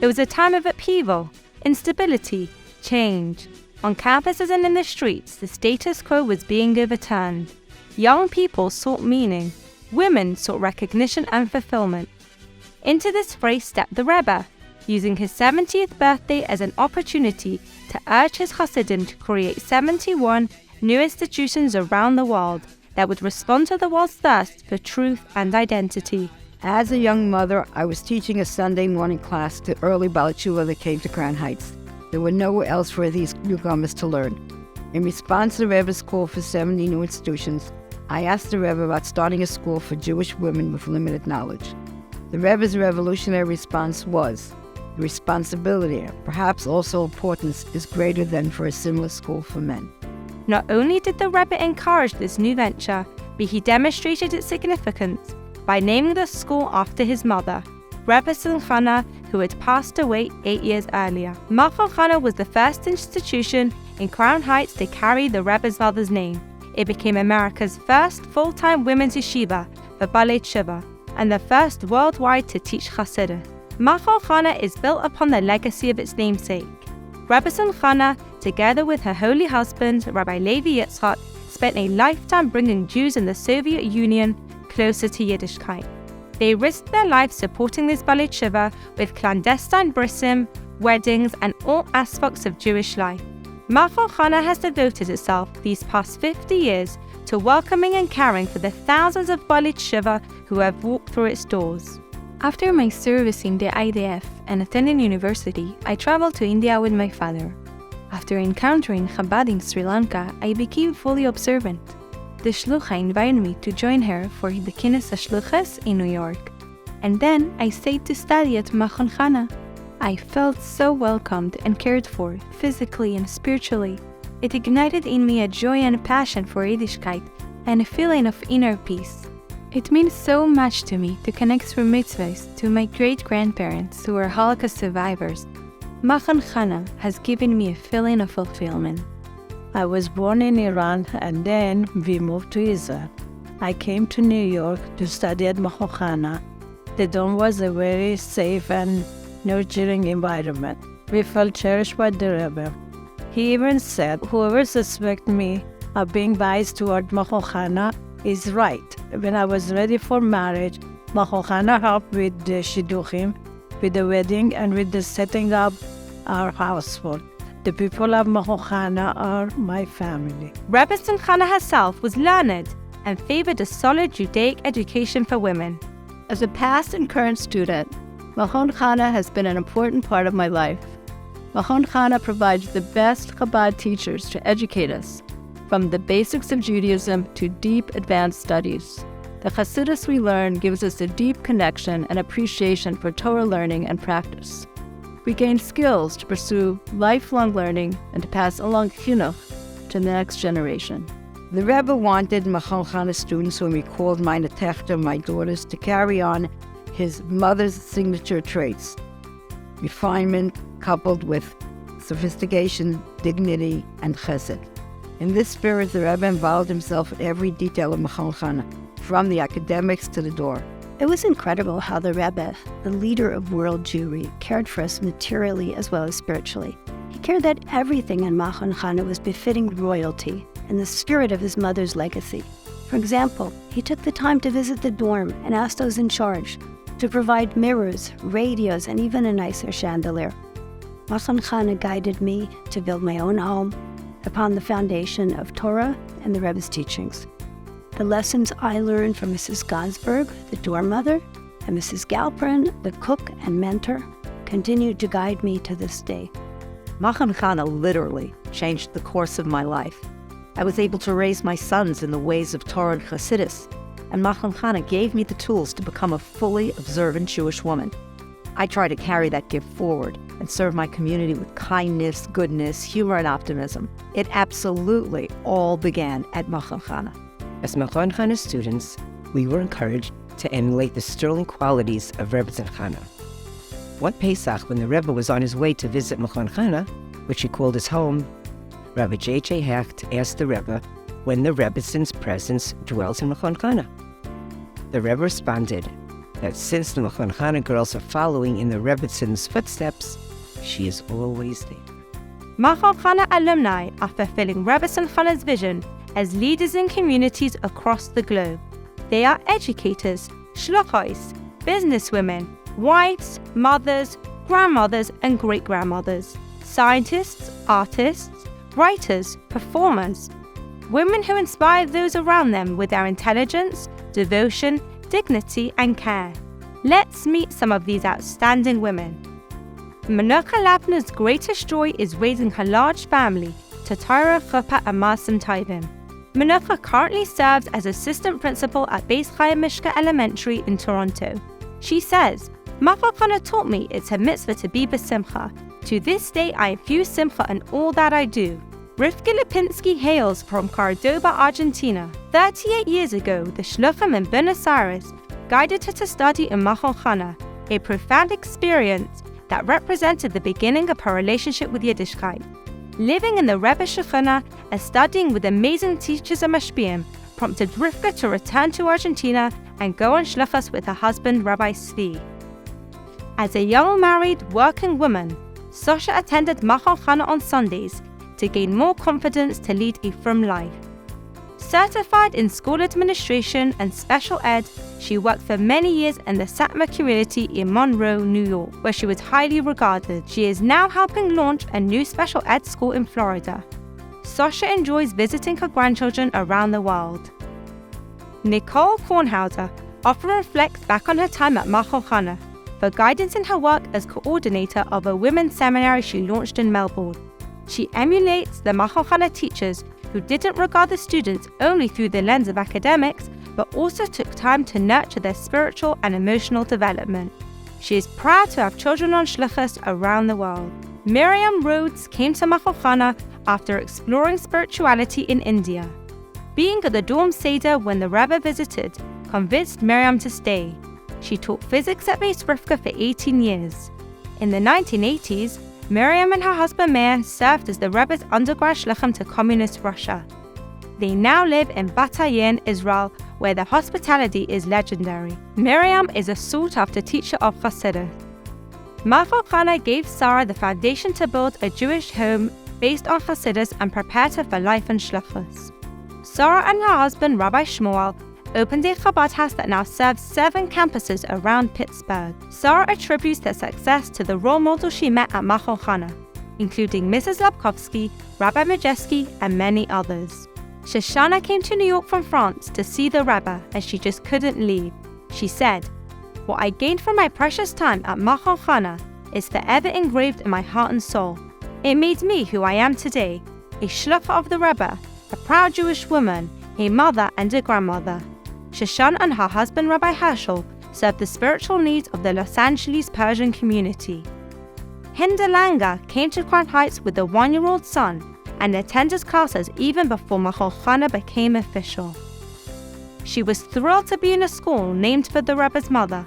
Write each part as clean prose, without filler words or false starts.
It was a time of upheaval, instability, change. On campuses and in the streets, the status quo was being overturned. Young people sought meaning. Women sought recognition and fulfillment. Into this fray stepped the Rebbe, using his 70th birthday as an opportunity to urge his Hasidim to create 71 new institutions around the world that would respond to the world's thirst for truth and identity. As a young mother, I was teaching a Sunday morning class to early Baalei Teshuva that came to Crown Heights. There were nowhere else for these newcomers to learn. In response to the Rebbe's call for 70 new institutions, I asked the Rebbe about starting a school for Jewish women with limited knowledge. The Rebbe's revolutionary response was, the responsibility, perhaps also importance, is greater than for a similar school for men. Not only did the Rebbe encourage this new venture, but he demonstrated its significance by naming the school after his mother, Rebecin Hana, who had passed away 8 years earlier. Machon Chana was the first institution in Crown Heights to carry the Rebbe's mother's name. It became America's first full-time women's yeshiva for Baalei Teshuva, and the first worldwide to teach Chassidus. Machon Chana is built upon the legacy of its namesake. Rebecin Hana, together with her holy husband, Rabbi Levi Yitzchak, spent a lifetime bringing Jews in the Soviet Union closer to Yiddishkeit. They risked their lives supporting this Baalei Teshuva with clandestine brisim, weddings, and all aspects of Jewish life. Machon Chana has devoted itself these past 50 years to welcoming and caring for the thousands of Baalei Teshuva who have walked through its doors. After my service in the IDF and attending university, I traveled to India with my father. After encountering Chabad in Sri Lanka, I became fully observant. The Shlucha invited me to join her for the Kines HaShluchas in New York, and then I stayed to study at Machon Chana. I felt so welcomed and cared for, physically and spiritually. It ignited in me a joy and passion for Yiddishkeit and a feeling of inner peace. It means so much to me to connect through mitzvahs to my great-grandparents who were Holocaust survivors. Machon Chana has given me a feeling of fulfillment. I was born in Iran and then we moved to Israel. I came to New York to study at Machon Chana. The dorm was a very safe and nurturing environment. We felt cherished by the Rebbe. He even said, whoever suspects me of being biased toward Machon Chana is right. When I was ready for marriage, Machon Chana helped with the shidduchim, with the wedding, and with the setting up our household. The people of Machon Chana are my family. Rebecin Hana herself was learned and favored a solid Judaic education for women. As a past and current student, Machon Chana has been an important part of my life. Machon Chana provides the best Chabad teachers to educate us, from the basics of Judaism to deep advanced studies. The Chassidus we learn gives us a deep connection and appreciation for Torah learning and practice. We gain skills to pursue lifelong learning and to pass along chinuch to the next generation. The Rebbe wanted Machon Chana students, whom he called meine Techter, my daughters, to carry on his mother's signature traits: refinement coupled with sophistication, dignity, and chesed. In this spirit, the Rebbe involved himself in every detail of Machon Chana, from the academics to the door. It was incredible how the Rebbe, the leader of world Jewry, cared for us materially as well as spiritually. He cared that everything in Machon Chana was befitting royalty and the spirit of his mother's legacy. For example, he took the time to visit the dorm and asked those in charge to provide mirrors, radios, and even a nicer chandelier. Machon Chana guided me to build my own home upon the foundation of Torah and the Rebbe's teachings. The lessons I learned from Mrs. Gonsberg, the dorm mother, and Mrs. Galperin, the cook and mentor, continued to guide me to this day. Machon Chana literally changed the course of my life. I was able to raise my sons in the ways of Torah and Chassidus, and Machon Chana gave me the tools to become a fully observant Jewish woman. I try to carry that gift forward and serve my community with kindness, goodness, humor, and optimism. It absolutely all began at Machon Chana. As Machon Chana students, we were encouraged to emulate the sterling qualities of Rebecin Chana. One Pesach, when the Rebbe was on his way to visit Machon Chana, which he called his home, Rabbi J.J. Hecht asked the Rebbe when the Rebecin's presence dwells in Machon Chana. The Rebbe responded, that since the Machon Chana girls are following in the Rebetzin's footsteps, she is always there. Machon Chana alumni are fulfilling Rebecin Chana's vision as leaders in communities across the globe. They are educators, shluchos, businesswomen, wives, mothers, grandmothers, and great-grandmothers, scientists, artists, writers, performers, women who inspire those around them with their intelligence, devotion, dignity, and care. Let's meet some of these outstanding women. Menucha Lapner's greatest joy is raising her large family to Torah, Chuppah, and Maasim Tovim. Menucha currently serves as assistant principal at Beis Chaya Mishka Elementary in Toronto. She says, Machon Chana taught me it's a mitzvah to be b'simcha. To this day, I infuse simcha in all that I do. Rivka Lipinski hails from Cordoba, Argentina. 38 years ago, the Shluchim in Buenos Aires guided her to study in Machon Chana, a profound experience that represented the beginning of her relationship with Yiddishkeit. Living in the Rebbe Shechina and studying with amazing teachers and mashpiyim prompted Rivka to return to Argentina and go on shluchas with her husband, Rabbi Zvi. As a young married working woman, Sasha attended Machon Chana on Sundays to gain more confidence to lead a frum life. Certified in school administration and special ed, she worked for many years in the Satmar community in Monroe, New York, where she was highly regarded. She is now helping launch a new special ed school in Florida. Sasha enjoys visiting her grandchildren around the world. Nicole Kornhauser often reflects back on her time at Machon Chana for guidance in her work as coordinator of a women's seminary she launched in Melbourne. She emulates the Machon Chana teachers who didn't regard the students only through the lens of academics, but also took time to nurture their spiritual and emotional development. She is proud to have children on shluchas around the world. Miriam Rhodes came to Machon Chana after exploring spirituality in India. Being at the dorm Seder when the Rebbe visited convinced Miriam to stay. She taught physics at Beis Rivka for 18 years. In the 1980s, Miriam and her husband Meir served as the Rebbe's undergrad shluchim to communist Russia. They now live in Batayin, Israel, where their hospitality is legendary. Miriam is a sought-after teacher of Chassidus. Machon Chana gave Sarah the foundation to build a Jewish home based on Chassidus and prepared her for life and shluchos. Sarah and her husband Rabbi Shmuel opened a Chabad house that now serves 7 campuses around Pittsburgh. Sarah attributes their success to the role models she met at Machon Chana, including Mrs. Lapkovsky, Rabbi Majeski, and many others. Shoshana came to New York from France to see the Rebbe, and she just couldn't leave. She said, "What I gained from my precious time at Machon Chana is forever engraved in my heart and soul. It made me who I am today, a shlucha of the Rebbe, a proud Jewish woman, a mother and a grandmother." Shoshana and her husband Rabbi Herschel served the spiritual needs of the Los Angeles Persian community. Hinda Langa came to Crown Heights with a 1-year-old son and attended classes even before Machon Chana became official. She was thrilled to be in a school named for the Rebbe's mother,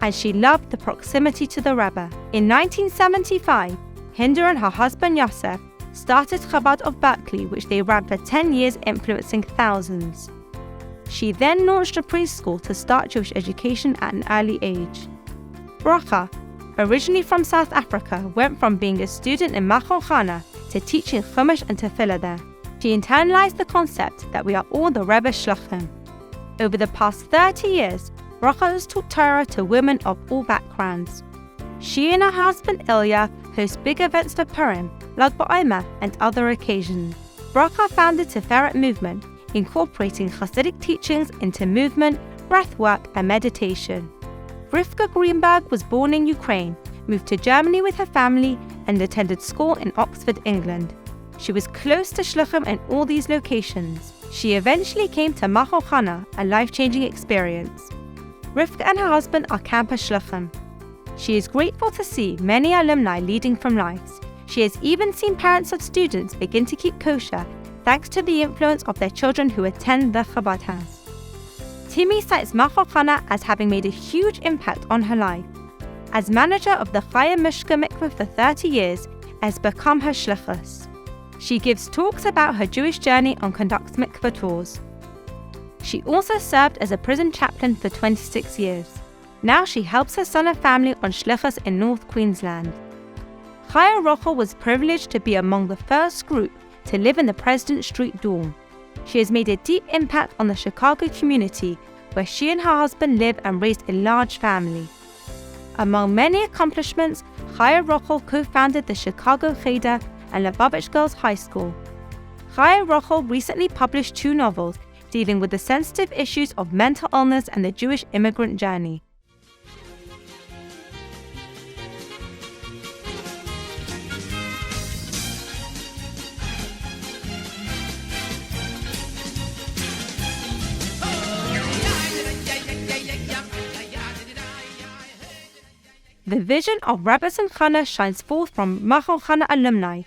and she loved the proximity to the Rebbe. In 1975, Hinda and her husband Yosef started Chabad of Berkeley, which they ran for 10 years, influencing thousands. She then launched a preschool to start Jewish education at an early age. Bracha, originally from South Africa, went from being a student in Machon Chana to teaching Chumash and Tefillah there. She internalized the concept that we are all the Rebbe Shluchim. Over the past 30 years, Bracha has taught Torah to women of all backgrounds. She and her husband Ilya host big events for Purim, Lag BaOmer, and other occasions. Bracha founded Tiferet movement, incorporating Hasidic teachings into movement, breathwork, and meditation. Rivka Greenberg was born in Ukraine, moved to Germany with her family, and attended school in Oxford, England. She was close to shluchim in all these locations. She eventually came to Machon Chana, a life-changing experience. Rivka and her husband are campus shluchim. She is grateful to see many alumni leading from lives. She has even seen parents of students begin to keep kosher thanks to the influence of their children who attend the Chabad house. Timmy cites Machon Chana as having made a huge impact on her life. As manager of the Chaya Mishka Mikveh for 30 years, has become her shluchus. She gives talks about her Jewish journey and conducts mikveh tours. She also served as a prison chaplain for 26 years. Now she helps her son and family on shlichus in North Queensland. Chaya Rochel was privileged to be among the first group to live in the President Street dorm. She has made a deep impact on the Chicago community, where she and her husband live and raised a large family. Among many accomplishments, Chaya Rochel co-founded the Chicago Cheder and Lubavitch Girls High School. Chaya Rochel recently published 2 novels dealing with the sensitive issues of mental illness and the Jewish immigrant journey. The vision of Rebecin Chana shines forth from Machon Chana alumni,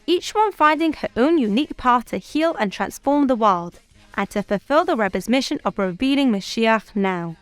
each one finding her own unique path to heal and transform the world, and to fulfill the Rebbe's mission of revealing Mashiach now.